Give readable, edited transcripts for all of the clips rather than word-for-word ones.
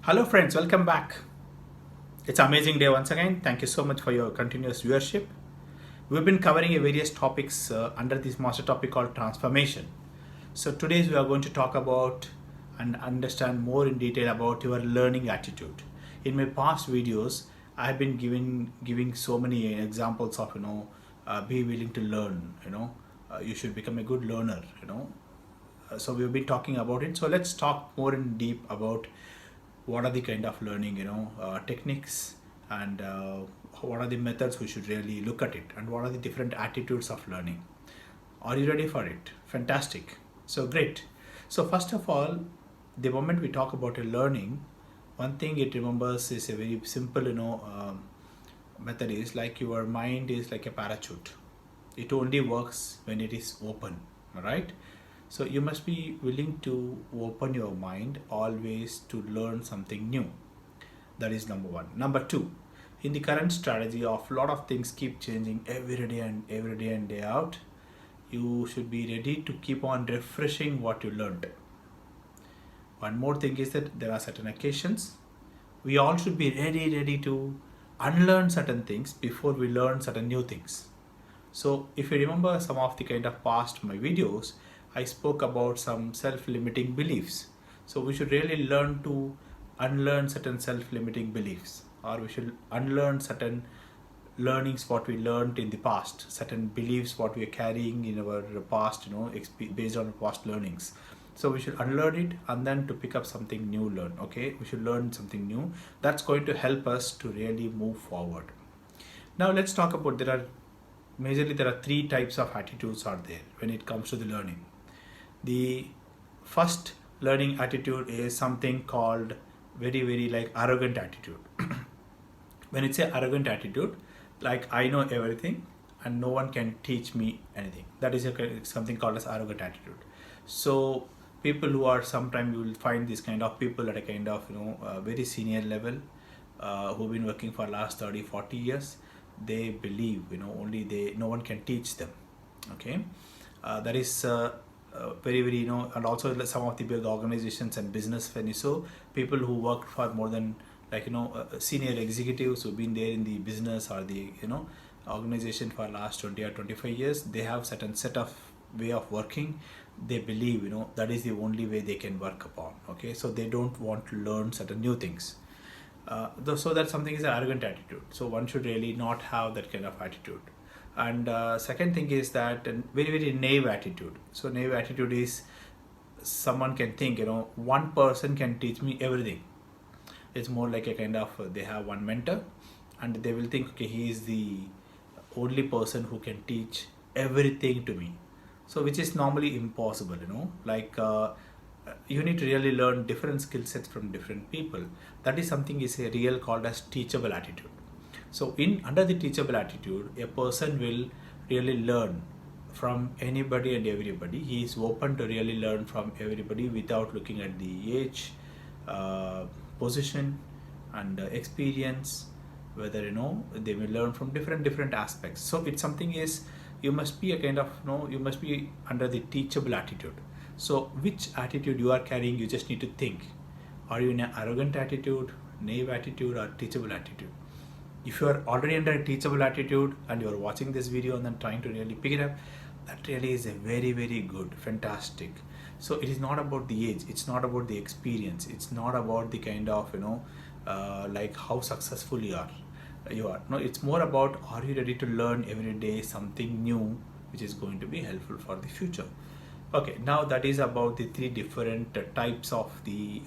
Hello friends, welcome back. It's an amazing day once again. Thank you so much for your continuous viewership. We've been covering various topics under this master topic called transformation. So today we are going to talk about and understand more in detail about your learning attitude. In my past videos, I have been giving so many examples of be willing to learn. You should become a good learner. So we've been talking about it. So let's talk more in deep about what are the kind of learning techniques, and what are the methods we should really look at it, and what are the different attitudes of learning. Are you ready for it? Fantastic. So great. So first of all, the moment we talk about a learning, one thing it remembers is a very simple method is like your mind is like a parachute. It only works when it is open. All right. So you must be willing to open your mind always to learn something new. That is number one. Number two, in the current strategy of a lot of things keep changing every day and day out, you should be ready to keep on refreshing what you learned. One more thing is that there are certain occasions we all should be ready to unlearn certain things before we learn certain new things. So if you remember some of the kind of past my videos, I spoke about some self-limiting beliefs. So we should really learn to unlearn certain self-limiting beliefs, or we should unlearn certain learnings what we learned in the past, certain beliefs what we are carrying in our past, based on past learnings. So we should unlearn it and then to pick up something new learn. Okay, we should learn something new. That's going to help us to really move forward. Now let's talk about there are three types of attitudes are there when it comes to the learning. The first learning attitude is something called very like arrogant attitude. When it's a arrogant attitude, like I know everything and no one can teach me anything. That is something called as arrogant attitude. So people who are, sometimes you will find this kind of people at a kind of very senior level, who've been working for last 30-40 years. They believe only no one can teach them. Okay, that is very and also some of the big organizations and business, when you saw people who work for more than senior executives who've been there in the business or the organization for last 20 or 25 years, they have certain set of way of working. They believe that is the only way they can work upon. Okay, so they don't want to learn certain new things. So that something is an arrogant attitude. So one should really not have that kind of attitude. And second thing is that very naive attitude. So naive attitude is someone can think one person can teach me everything. It's more like a kind of they have one mentor and they will think, okay, he is the only person who can teach everything to me. So which is normally impossible. You need to really learn different skill sets from different people. That is something is a real called as teachable attitude. So under the teachable attitude, a person will really learn from anybody and everybody. He is open to really learn from everybody without looking at the age, position and experience, whether they will learn from different aspects. So it's something is you must be a kind of you must be under the teachable attitude. So which attitude you are carrying, you just need to think. Are you in an arrogant attitude, naive attitude, or teachable attitude? If you are already under a teachable attitude and you are watching this video and then trying to really pick it up, that really is a very good, fantastic. So it is not about the age, it's not about the experience, it's not about the kind of like how successful you are. No, it's more about, are you ready to learn every day something new which is going to be helpful for the future. Okay, now that is about the three different types of the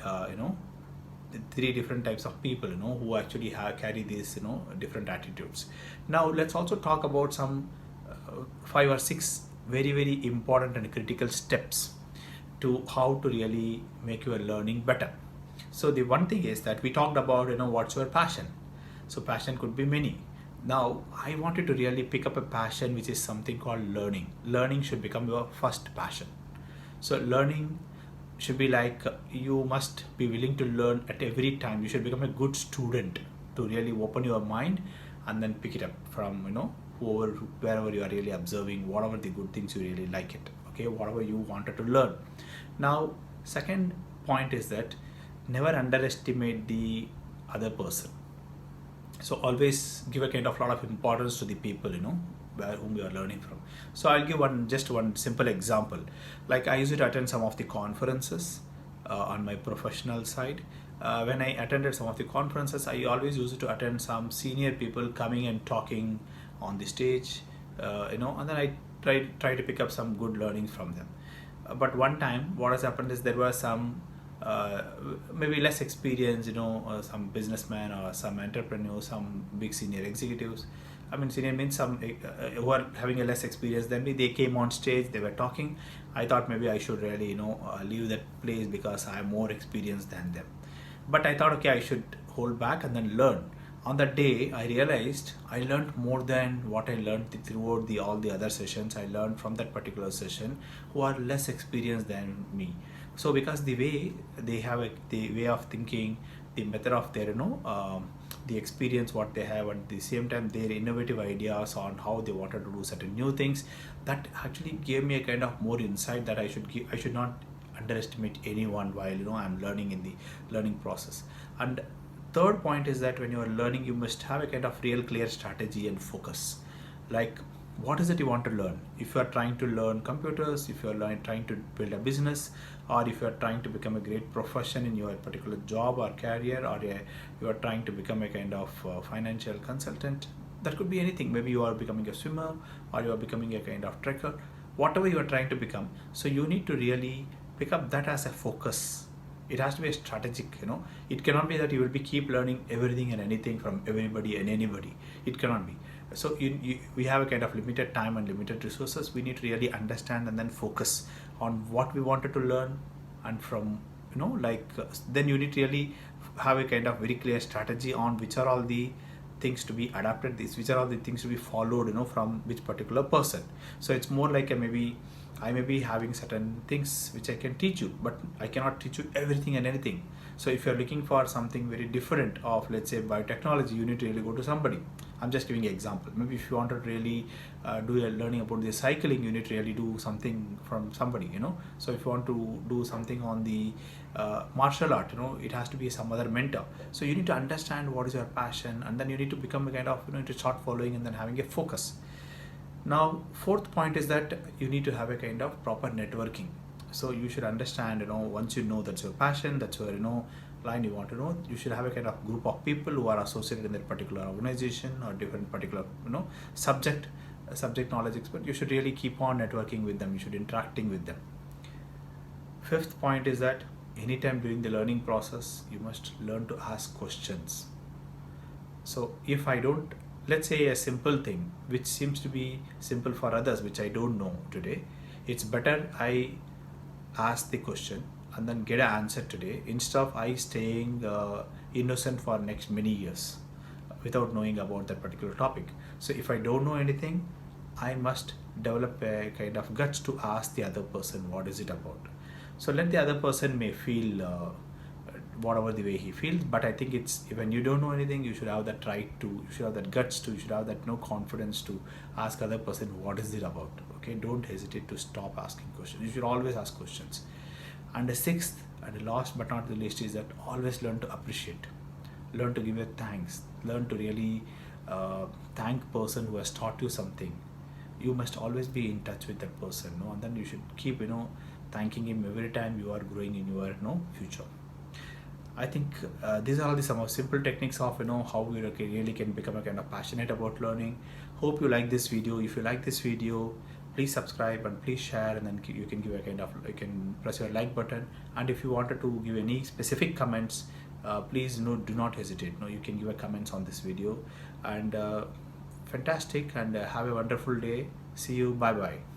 the three different types of people who actually carry these different attitudes. Now let's also talk about some 5 or 6 very important and critical steps to how to really make your learning better. So the one thing is that we talked about what's your passion. So passion could be many. Now I wanted to really pick up a passion which is something called learning should become your first passion. So learning should be like you must be willing to learn at every time. You should become a good student to really open your mind and then pick it up from wherever you are really observing, whatever the good things you really like it. Okay, whatever you wanted to learn. Now second point is that never underestimate the other person. So always give a kind of lot of importance to the people, whom you are learning from. So I'll give just one simple example. Like I used to attend some of the conferences on my professional side. When I attended some of the conferences, I always used to attend some senior people coming and talking on the stage, and then I try to pick up some good learnings from them. But one time, what has happened is there were some uh, maybe less experienced, some businessmen or some entrepreneurs, some big senior executives. I mean, senior means some who are having a less experience than me. They came on stage, they were talking. I thought maybe I should really, leave that place because I am more experienced than them. But I thought, okay, I should hold back and then learn. On that day, I realized I learned more than what I learned throughout all the other sessions. I learned from that particular session who are less experienced than me. So because the way they have the way of thinking, the method of their the experience what they have, and at the same time their innovative ideas on how they wanted to do certain new things, that actually gave me a kind of more insight that I should not underestimate anyone while I'm learning in the learning process. And third point is that when you are learning, you must have a kind of real clear strategy and focus. Like, what is it you want to learn? If you are trying to learn computers, if you are trying to build a business, or if you are trying to become a great profession in your particular job or career, or you are trying to become a kind of financial consultant, that could be anything. Maybe you are becoming a swimmer, or you are becoming a kind of trekker, whatever you are trying to become. So you need to really pick up that as a focus. It has to be a strategic. It cannot be that you will be keep learning everything and anything from everybody and anybody. It cannot be. So we have a kind of limited time and limited resources. We need to really understand and then focus on what we wanted to learn, and from then you need to really have a kind of very clear strategy on which are all the things to be adapted, which are all the things to be followed, from which particular person. So it's more like maybe I may be having certain things which I can teach you, but I cannot teach you everything and anything. So if you're looking for something very different of, let's say, biotechnology, you need to really go to somebody. I'm just giving an example. Maybe if you want to really do a learning about the cycling, you need to really do something from somebody. So if you want to do something on the martial art, it has to be some other mentor. So you need to understand what is your passion, and then you need to become a kind of, to start following and then having a focus. Now, fourth point is that you need to have a kind of proper networking. So you should understand, once you know that's your passion, that's your, line you want to know, you should have a kind of group of people who are associated in that particular organization or different particular, subject knowledge expert. You should really keep on networking with them. You should interacting with them. Fifth point is that anytime during the learning process, you must learn to ask questions. So if I don't, let's say a simple thing which seems to be simple for others, which I don't know today, it's better I ask the question and then get an answer today, instead of I staying innocent for next many years without knowing about that particular topic. So if I don't know anything, I must develop a kind of guts to ask the other person what is it about. So let the other person may feel whatever the way he feels, but I think it's, when you don't know anything, you should have that right to, you should have that guts to, you should have that confidence to ask other person what is it about. Okay, don't hesitate to stop asking questions. You should always ask questions. And the sixth and the last but not the least is that always learn to appreciate, learn to give a thanks, learn to really thank person who has taught you something. You must always be in touch with that person, and then you should keep thanking him every time you are growing in your future. I think these are all some of simple techniques of how we really can become a kind of passionate about learning. Hope you like this video. If you like this video, please subscribe and please share, and then you can give a kind of, you can press your like button. And if you wanted to give any specific comments, please do not hesitate. You can give a comments on this video. And fantastic, and have a wonderful day. See you. Bye bye.